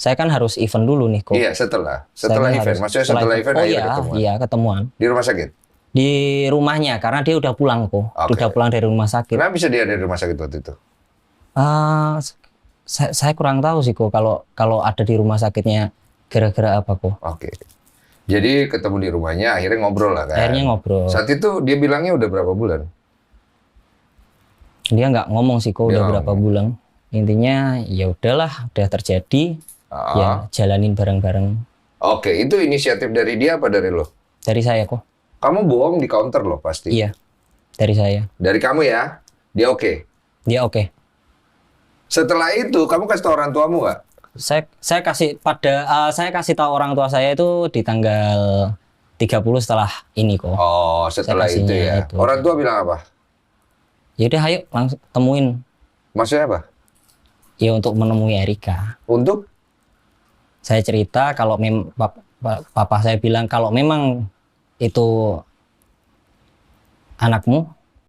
saya kan harus event dulu nih kok. Iya, setelah Saya kan event. harus Maksudnya setelah event oh akhirnya iya, ketemuan. iya ketemuan. Di rumah sakit? Di rumahnya, karena dia udah pulang kok. Oke. Udah pulang dari rumah sakit. Kenapa bisa dia ada di rumah sakit waktu itu? Ah, saya kurang tahu sih kok kalau ada di rumah sakitnya gara-gara apa kok. Oke. Jadi ketemu di rumahnya, akhirnya ngobrol lah kan? Akhirnya ngobrol. Saat itu dia bilangnya udah berapa bulan? Dia nggak ngomong sih kok Dia udah nggak berapa bulan. Intinya ya udahlah, udah terjadi. Ya jalanin bareng-bareng. Oke, itu inisiatif dari dia apa dari lo? Dari saya kok. Kamu bohong di counter loh pasti. Iya, dari saya. Dari kamu ya? Dia oke. Dia oke. Setelah itu kamu kasih tau orang tuamu nggak? Saya kasih tahu orang tua saya itu di tanggal 30 setelah ini kok. Oh, setelah itu ya. Itu. Orang tua bilang apa? Ya udah ayo langsung temuin. Maksudnya apa? Ya untuk menemui Erika. Untuk? Saya cerita kalau papa saya bilang kalau memang itu anakmu,